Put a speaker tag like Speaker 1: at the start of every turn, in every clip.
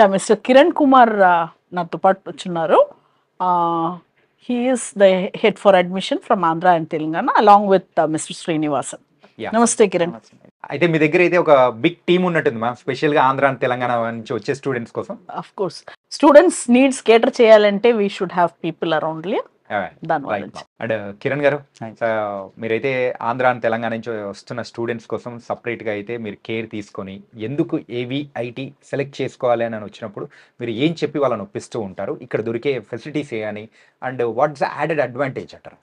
Speaker 1: Yeah mister Kiran Kumar నాతో పాటు వచ్చున్నారు. He is the head for admission from Andhra and Telangana along with mister Srinivasan.
Speaker 2: Yeah
Speaker 1: నమస్తే కిరణ్.
Speaker 2: అయితే మీ దగ్గర అయితే ఒక బిగ్ టీమ్ ఉన్నట్టుంది మ్యామ్, స్పెషల్ గా ఆంధ్ర అండ్ తెలంగాణ నుంచి వచ్చే స్టూడెంట్స్ కోసం.
Speaker 1: Of course students needs cater చేయాలంటే we should have people around దాని వల్ల.
Speaker 2: అండ్ కిరణ్ గారు, మీరైతే ఆంధ్ర అండ్ తెలంగాణ నుంచి వస్తున్న స్టూడెంట్స్ కోసం సపరేట్ గా అయితే మీరు కేర్ తీసుకొని ఎందుకు ఏవిఐటి సెలెక్ట్ చేసుకోవాలి అని వచ్చినప్పుడు మీరు ఏం చెప్పి వాళ్ళని ఒప్పిస్తూ ఉంటారు, ఇక్కడ దొరికే ఫెసిలిటీస్ ఏ అని, and what's the added advantage అంటారు?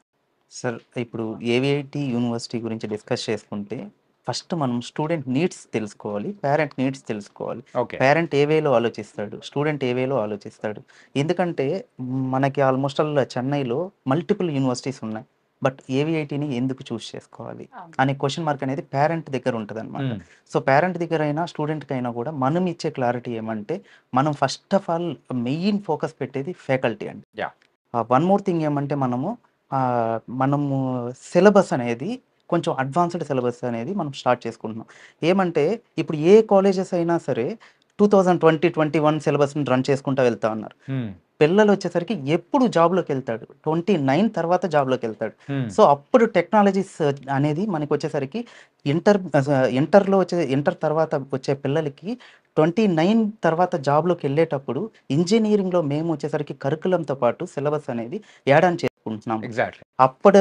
Speaker 3: సార్, ఇప్పుడు ఏవిఐటి యూనివర్సిటీ గురించి డిస్కస్ చేసుకుంటే ఫస్ట్ మనం స్టూడెంట్ నీడ్స్ తెలుసుకోవాలి, పేరెంట్ నీడ్స్ తెలుసుకోవాలి.
Speaker 2: ఓకే.
Speaker 3: పేరెంట్ ఏ వేలో ఆలోచిస్తాడు, స్టూడెంట్ ఏ వేలో ఆలోచిస్తాడు. ఎందుకంటే మనకి ఆల్మోస్ట్ ఆల్ చెన్నైలో మల్టిపుల్ యూనివర్సిటీస్ ఉన్నాయి, బట్ ఏవిఐటిని ఎందుకు చూస్ చేసుకోవాలి అనే క్వశ్చన్ మార్క్ అనేది పేరెంట్ దగ్గర ఉంటుంది అనమాట. సో పేరెంట్ దగ్గర అయినా స్టూడెంట్కి అయినా కూడా మనం ఇచ్చే క్లారిటీ ఏమంటే, మనం first of all main focus పెట్టేది ఫ్యాకల్టీ అండి. వన్ మోర్ థింగ్ ఏమంటే, మనము సిలబస్ అనేది కొంచెం అడ్వాన్స్డ్ సిలబస్ అనేది మనం స్టార్ట్ చేసుకుంటున్నాం. ఏమంటే ఇప్పుడు ఏ కాలేజెస్ అయినా సరే 2020-21 సిలబస్ని రన్ చేసుకుంటూ వెళ్తా ఉన్నారు. పిల్లలు వచ్చేసరికి ఎప్పుడు జాబ్లోకి వెళ్తాడు, 29 తర్వాత జాబ్లోకి వెళ్తాడు. సో అప్పుడు టెక్నాలజీస్ అనేది మనకి వచ్చేసరికి ఇంటర్ తర్వాత వచ్చే పిల్లలకి 29 తర్వాత జాబ్లోకి వెళ్ళేటప్పుడు ఇంజనీరింగ్లో మేము వచ్చేసరికి కరికులంతో పాటు సిలబస్ అనేది యాడ్ ఆన్ చేసుకుంటున్నాం.
Speaker 2: ఎగ్జాక్ట్లీ.
Speaker 3: అప్పుడు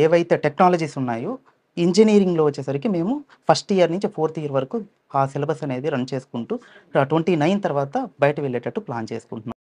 Speaker 3: ఏవైతే టెక్నాలజీస్ ఉన్నాయో ఇంజనీరింగ్లో వచ్చేసరికి మేము ఫస్ట్ ఇయర్ నుంచి 4th ఇయర్ వరకు ఆ సిలబస్ అనేది రన్ చేసుకుంటూ 29 తర్వాత బయట వెళ్ళేటట్టు ప్లాన్ చేసుకుంటున్నాం.